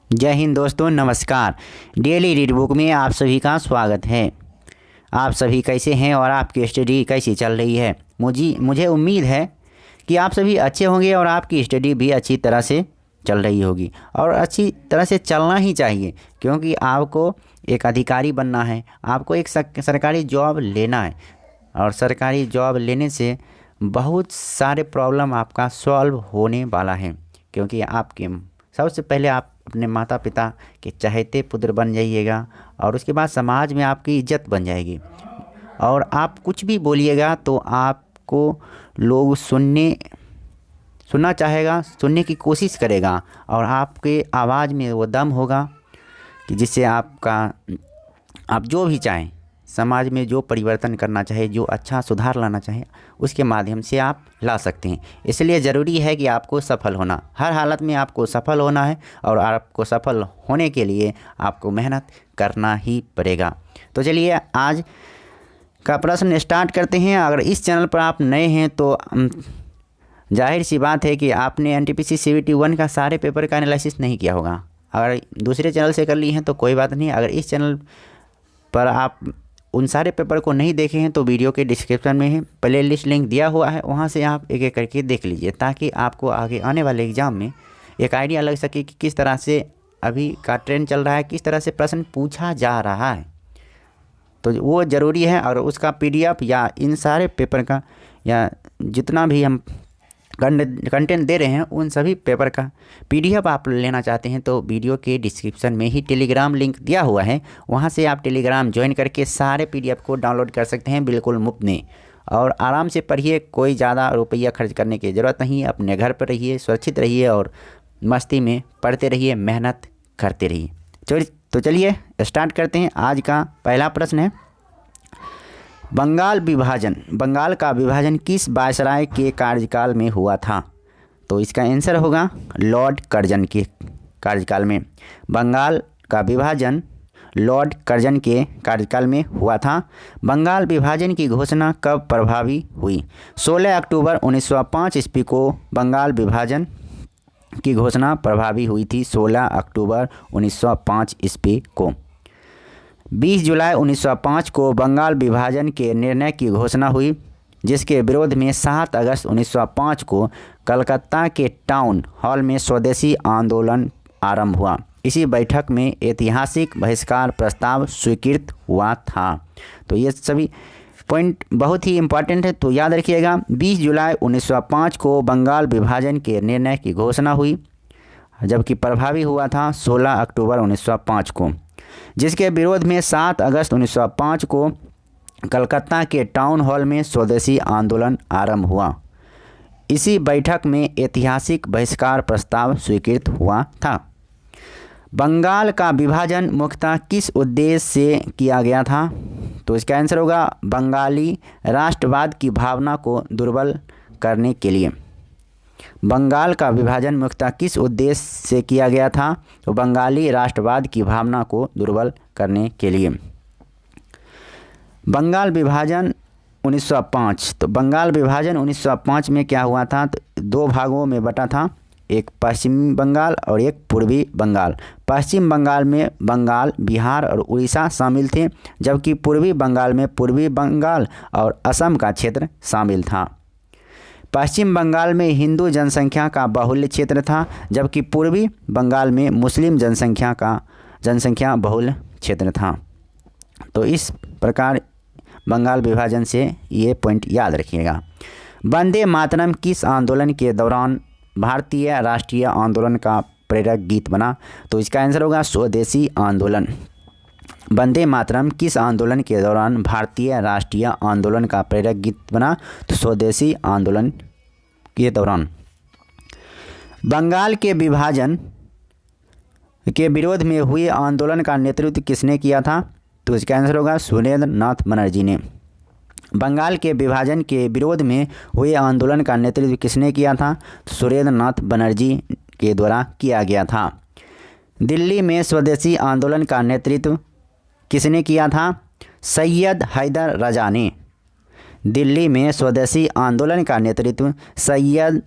जय हिंद दोस्तों, नमस्कार। डेली रीड बुक में आप सभी का स्वागत है। आप सभी कैसे हैं और आपकी स्टडी कैसी चल रही है? मुझे उम्मीद है कि आप सभी अच्छे होंगे और आपकी स्टडी भी अच्छी तरह से चल रही होगी और अच्छी तरह से चलना ही चाहिए, क्योंकि आपको एक अधिकारी बनना है, आपको एक सरकारी जॉब लेना है और सरकारी जॉब लेने से बहुत सारे प्रॉब्लम आपका सॉल्व होने वाला है। क्योंकि आपके सबसे पहले आप अपने माता पिता के चहेते पुत्र बन जाइएगा और उसके बाद समाज में आपकी इज्जत बन जाएगी और आप कुछ भी बोलिएगा तो आपको लोग सुनना चाहेगा, सुनने की कोशिश करेगा और आपके आवाज़ में वो दम होगा कि जिससे आप जो भी चाहें, समाज में जो परिवर्तन करना चाहे, जो अच्छा सुधार लाना चाहे, उसके माध्यम से आप ला सकते हैं। इसलिए ज़रूरी है कि आपको सफल होना, हर हालत में आपको सफल होना है और आपको सफल होने के लिए आपको मेहनत करना ही पड़ेगा। तो चलिए आज का प्रश्न स्टार्ट करते हैं। अगर इस चैनल पर आप नए हैं तो जाहिर सी बात है कि आपने एनटीपीसी सीबीटी 1 का सारे पेपर का एनालिसिस नहीं किया होगा। अगर दूसरे चैनल से कर ली हैं तो कोई बात नहीं। अगर इस चैनल पर आप उन सारे पेपर को नहीं देखे हैं तो वीडियो के डिस्क्रिप्शन में है प्ले लिस्ट लिंक दिया हुआ है, वहां से आप एक एक करके देख लीजिए, ताकि आपको आगे आने वाले एग्ज़ाम में एक आइडिया लग सके कि किस तरह से अभी का ट्रेंड चल रहा है, किस तरह से प्रश्न पूछा जा रहा है। तो वो ज़रूरी है। और उसका पीडीएफ या इन सारे पेपर का या जितना भी हम कंटेंट दे रहे हैं उन सभी पेपर का पीडीएफ आप लेना चाहते हैं तो वीडियो के डिस्क्रिप्शन में ही टेलीग्राम लिंक दिया हुआ है, वहां से आप टेलीग्राम ज्वाइन करके सारे पीडीएफ को डाउनलोड कर सकते हैं बिल्कुल मुफ्त में। और आराम से पढ़िए, कोई ज़्यादा रुपया खर्च करने की ज़रूरत नहीं है। अपने घर पर रहिए, सुरक्षित रहिए और मस्ती में पढ़ते रहिए, मेहनत करते रहिए। तो चलिए स्टार्ट करते हैं। आज का पहला प्रश्न है, बंगाल का विभाजन किस वायसराय के कार्यकाल में हुआ था? तो इसका आंसर होगा लॉर्ड कर्जन के कार्यकाल में। बंगाल का विभाजन लॉर्ड कर्जन के कार्यकाल में हुआ था। बंगाल विभाजन की घोषणा कब प्रभावी हुई? 16 अक्टूबर 1905 ईस्वी को बंगाल विभाजन की घोषणा प्रभावी हुई थी। 16 अक्टूबर 1905 ईस्वी को। 20 जुलाई 1905 को बंगाल विभाजन के निर्णय की घोषणा हुई, जिसके विरोध में 7 अगस्त 1905 को कलकत्ता के टाउन हॉल में स्वदेशी आंदोलन आरंभ हुआ। इसी बैठक में ऐतिहासिक बहिष्कार प्रस्ताव स्वीकृत हुआ था। तो ये सभी पॉइंट बहुत ही इम्पॉर्टेंट है, तो याद रखिएगा। 20 जुलाई 1905 को बंगाल विभाजन के निर्णय की घोषणा हुई, जबकि प्रभावी हुआ था 16 अक्टूबर 1905 को, जिसके विरोध में 7 अगस्त 1905 को कलकत्ता के टाउन हॉल में स्वदेशी आंदोलन आरंभ हुआ। इसी बैठक में ऐतिहासिक बहिष्कार प्रस्ताव स्वीकृत हुआ था। बंगाल का विभाजन मुख्यतः किस उद्देश्य से किया गया था? तो इसका आंसर होगा बंगाली राष्ट्रवाद की भावना को दुर्बल करने के लिए। बंगाल का विभाजन मुख्यतः किस उद्देश्य से किया गया था? तो बंगाली राष्ट्रवाद की भावना को दुर्बल करने के लिए। बंगाल विभाजन 1905। तो बंगाल विभाजन 1905 में क्या हुआ था? तो दो भागों में बटा था, एक पश्चिमी बंगाल और एक पूर्वी बंगाल। पश्चिम बंगाल में बंगाल, बिहार और उड़ीसा शामिल थे, जबकि पूर्वी बंगाल में पूर्वी बंगाल और असम का क्षेत्र शामिल था। पश्चिम बंगाल में हिंदू जनसंख्या का बाहुल्य क्षेत्र था, जबकि पूर्वी बंगाल में मुस्लिम जनसंख्या बहुल क्षेत्र था। तो इस प्रकार बंगाल विभाजन से ये पॉइंट याद रखिएगा। वंदे मातरम किस आंदोलन के दौरान भारतीय राष्ट्रीय आंदोलन का प्रेरक गीत बना? तो इसका आंसर होगा स्वदेशी आंदोलन। वंदे मातरम किस आंदोलन के दौरान भारतीय राष्ट्रीय आंदोलन का प्रेरक गीत बना? तो स्वदेशी आंदोलन के दौरान। बंगाल के विभाजन के विरोध में हुए आंदोलन का नेतृत्व किसने किया था? तो इसका आंसर होगा सुरेंद्र नाथ बनर्जी ने। बंगाल के विभाजन के विरोध में हुए आंदोलन का नेतृत्व किसने किया था? सुरेंद्र नाथ बनर्जी के द्वारा किया गया था। दिल्ली में स्वदेशी आंदोलन का नेतृत्व किसने किया था? सैयद हैदर रजा ने। दिल्ली में स्वदेशी आंदोलन का नेतृत्व सैयद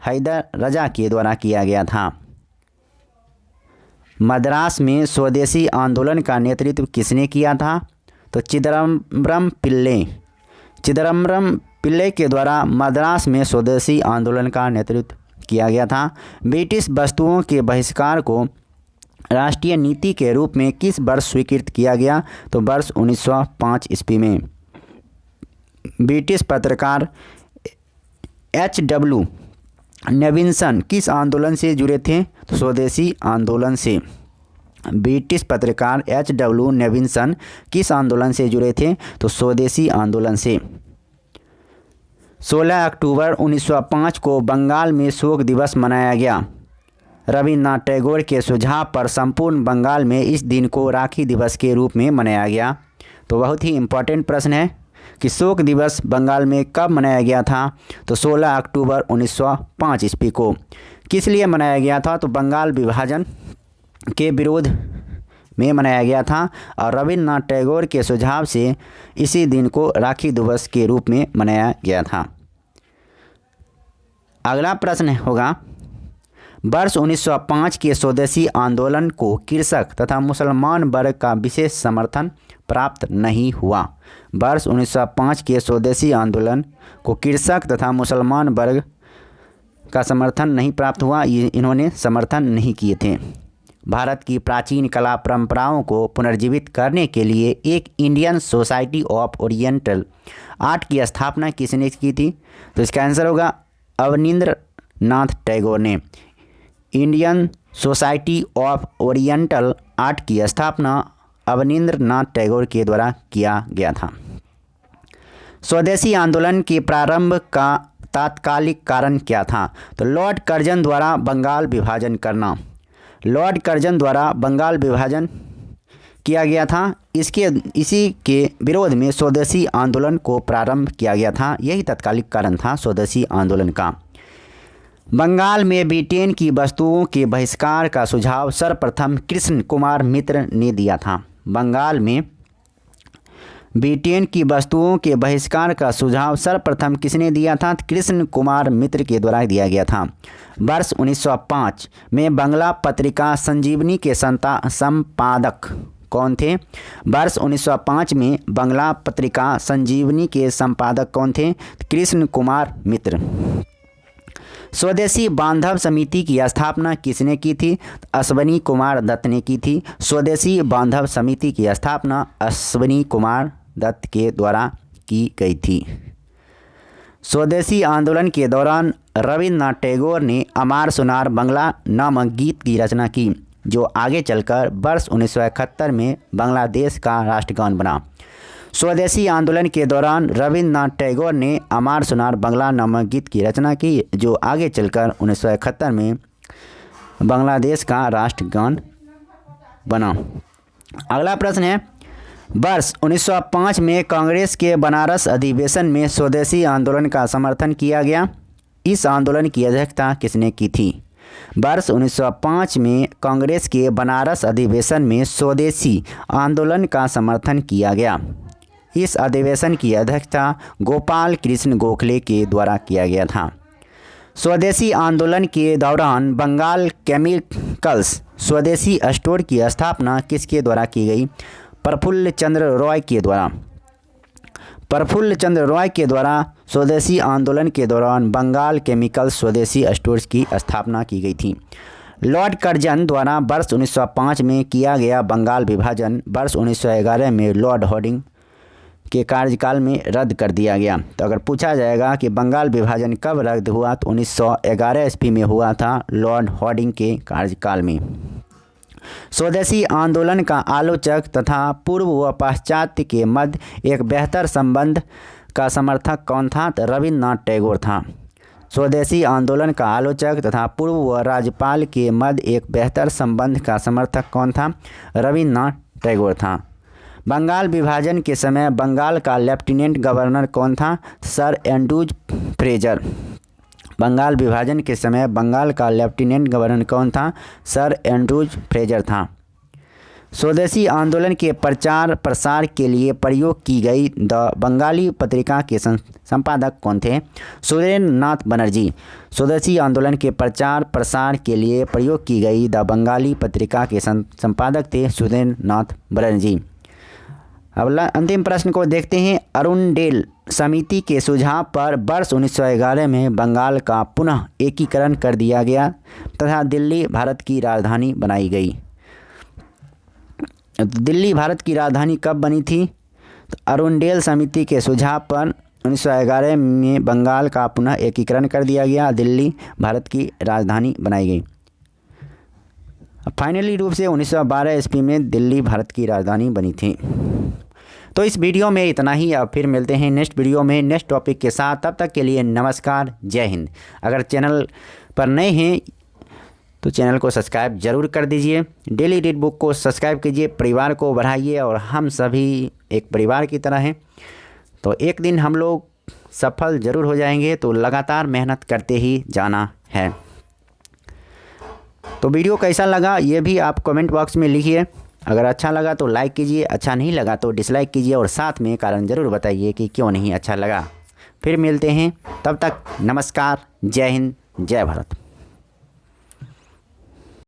हैदर रजा के द्वारा किया गया था। मद्रास में स्वदेशी आंदोलन का नेतृत्व किसने किया था? तो चिदम्बरम पिल्ले के द्वारा मद्रास में स्वदेशी आंदोलन का नेतृत्व किया गया था। ब्रिटिश वस्तुओं के बहिष्कार को राष्ट्रीय नीति के रूप में किस वर्ष स्वीकृत किया गया? तो वर्ष 1905 ईस्वी में। ब्रिटिश पत्रकार H.W. नेविन्सन किस आंदोलन से जुड़े थे? तो स्वदेशी आंदोलन से। ब्रिटिश पत्रकार H.W. नेविन्सन किस आंदोलन से जुड़े थे? तो स्वदेशी आंदोलन से। 16 अक्टूबर 1905 को बंगाल में शोक दिवस मनाया गया। रविन्द्रनाथ टैगोर के सुझाव पर संपूर्ण बंगाल में इस दिन को राखी दिवस के रूप में मनाया गया। तो बहुत ही इम्पोर्टेंट प्रश्न है कि शोक दिवस बंगाल में कब मनाया गया था? तो 16 अक्टूबर 1905 ईस्वी को। किस लिए मनाया गया था? तो बंगाल विभाजन के विरोध में मनाया गया था और रविन्द्रनाथ टैगोर के सुझाव से इसी दिन को राखी दिवस के रूप में मनाया गया था। अगला प्रश्न होगा, वर्ष 1905 के स्वदेशी आंदोलन को कृषक तथा मुसलमान वर्ग का विशेष समर्थन प्राप्त नहीं हुआ। वर्ष 1905 के स्वदेशी आंदोलन को कृषक तथा मुसलमान वर्ग का समर्थन नहीं प्राप्त हुआ, इन्होंने समर्थन नहीं किए थे। भारत की प्राचीन कला परंपराओं को पुनर्जीवित करने के लिए एक Indian society of oriental art की स्थापना किसने की थी? तो इसका आंसर होगा अवनींद्रनाथ टैगोर ने। Indian society of oriental art की स्थापना अवनींद्रनाथ टैगोर के द्वारा किया गया था। स्वदेशी आंदोलन के प्रारंभ का तात्कालिक कारण क्या था? तो लॉर्ड कर्जन द्वारा बंगाल विभाजन करना। लॉर्ड कर्जन द्वारा बंगाल विभाजन किया गया था। इसी के विरोध में स्वदेशी आंदोलन को प्रारंभ किया गया था। यही तात्कालिक कारण था स्वदेशी आंदोलन का। बंगाल में ब्रिटेन की वस्तुओं के बहिष्कार का सुझाव सर्वप्रथम कृष्ण कुमार मित्र ने दिया था। बंगाल में ब्रिटेन की वस्तुओं के बहिष्कार का सुझाव सर्वप्रथम किसने दिया था? कृष्ण कुमार मित्र के द्वारा दिया गया था। वर्ष 1905 में बंगला पत्रिका संजीवनी के संपादक कौन थे? वर्ष 1905 में बंगला पत्रिका संजीवनी के संपादक कौन थे? कृष्ण कुमार मित्र। स्वदेशी बांधव समिति की स्थापना किसने की थी? अश्वनी कुमार दत्त ने की थी। स्वदेशी बांधव समिति की स्थापना अश्वनी कुमार दत्त के द्वारा की गई थी। स्वदेशी आंदोलन के दौरान रविन्द्रनाथ टैगोर ने अमार सुनार बंगला नामक गीत की रचना की, जो आगे चलकर वर्ष 1971 में बांग्लादेश का राष्ट्रगान बना। स्वदेशी आंदोलन के दौरान रविन्द्रनाथ टैगोर ने अमार सुनार बंगला नामक गीत की रचना की, जो आगे चलकर 1971 में बांग्लादेश का राष्ट्रगान बना। अगला प्रश्न है, वर्ष 1905 में कांग्रेस के बनारस अधिवेशन में स्वदेशी आंदोलन का समर्थन किया गया। इस आंदोलन की अध्यक्षता किसने की थी? वर्ष 1905 में कांग्रेस के बनारस अधिवेशन में स्वदेशी आंदोलन का समर्थन किया गया। इस अधिवेशन की अध्यक्षता गोपाल कृष्ण गोखले के द्वारा किया गया था। स्वदेशी आंदोलन के दौरान बंगाल केमिकल्स स्वदेशी स्टोर की स्थापना किसके द्वारा की गई? प्रफुल्ल चंद्र रॉय के द्वारा। प्रफुल्ल चंद्र रॉय के द्वारा स्वदेशी आंदोलन के दौरान बंगाल केमिकल्स स्वदेशी स्टोर्स की स्थापना की गई थी। लॉर्ड कर्जन द्वारा वर्ष 1905 में किया गया बंगाल विभाजन वर्ष 1911 में लॉर्ड हॉर्डिंग के कार्यकाल में रद्द कर दिया गया। तो अगर पूछा जाएगा कि बंगाल विभाजन कब रद्द हुआ, तो 1911 ईस्वी में हुआ था, लॉर्ड हॉर्डिंग के कार्यकाल में। स्वदेशी आंदोलन का आलोचक तथा पूर्व व पाश्चात्य के मध्य एक बेहतर संबंध का समर्थक कौन था? तो रविन्द्रनाथ टैगोर था। स्वदेशी आंदोलन का आलोचक तथा पूर्व व राज्यपाल के मध्य एक बेहतर संबंध का समर्थक कौन था? रविन्द्रनाथ टैगोर था। बंगाल विभाजन के समय बंगाल का लेफ्टिनेंट गवर्नर कौन था? Sir Andrews Fraser. बंगाल विभाजन के समय बंगाल का लेफ्टिनेंट गवर्नर कौन था? सर एंड्रूज फ्रेजर था। स्वदेशी आंदोलन के प्रचार प्रसार के लिए प्रयोग की गई द बंगाली पत्रिका के संपादक कौन थे? सुरेंद्र नाथ बनर्जी। स्वदेशी आंदोलन के प्रचार प्रसार के लिए प्रयोग की गई द बंगाली पत्रिका के संपादक थे सुरेंद्र नाथ बनर्जी। अगला अंतिम प्रश्न को देखते हैं। अरुणडेल समिति के सुझाव पर वर्ष 1911 में बंगाल का पुनः एकीकरण कर दिया गया तथा दिल्ली भारत की राजधानी बनाई गई। दिल्ली भारत की राजधानी कब बनी थी? तो अरुणडेल समिति के सुझाव पर 1911 में बंगाल का पुनः एकीकरण कर दिया गया, दिल्ली भारत की राजधानी बनाई गई। फाइनली रूप से 1912 ईस्वी में दिल्ली भारत की राजधानी बनी थी। तो इस वीडियो में इतना ही। अब फिर मिलते हैं नेक्स्ट वीडियो में नेक्स्ट टॉपिक के साथ। तब तक के लिए नमस्कार, जय हिंद। अगर चैनल पर नए हैं तो चैनल को सब्सक्राइब जरूर कर दीजिए। डेली रीड बुक को सब्सक्राइब कीजिए, परिवार को बढ़ाइए और हम सभी एक परिवार की तरह हैं। तो एक दिन हम लोग सफल ज़रूर हो जाएंगे, तो लगातार मेहनत करते ही जाना है। तो वीडियो कैसा लगा ये भी आप कमेंट बॉक्स में लिखिए। अगर अच्छा लगा तो लाइक कीजिए, अच्छा नहीं लगा तो डिसलाइक कीजिए और साथ में कारण ज़रूर बताइए कि क्यों नहीं अच्छा लगा। फिर मिलते हैं, तब तक नमस्कार, जय हिंद, जय भारत।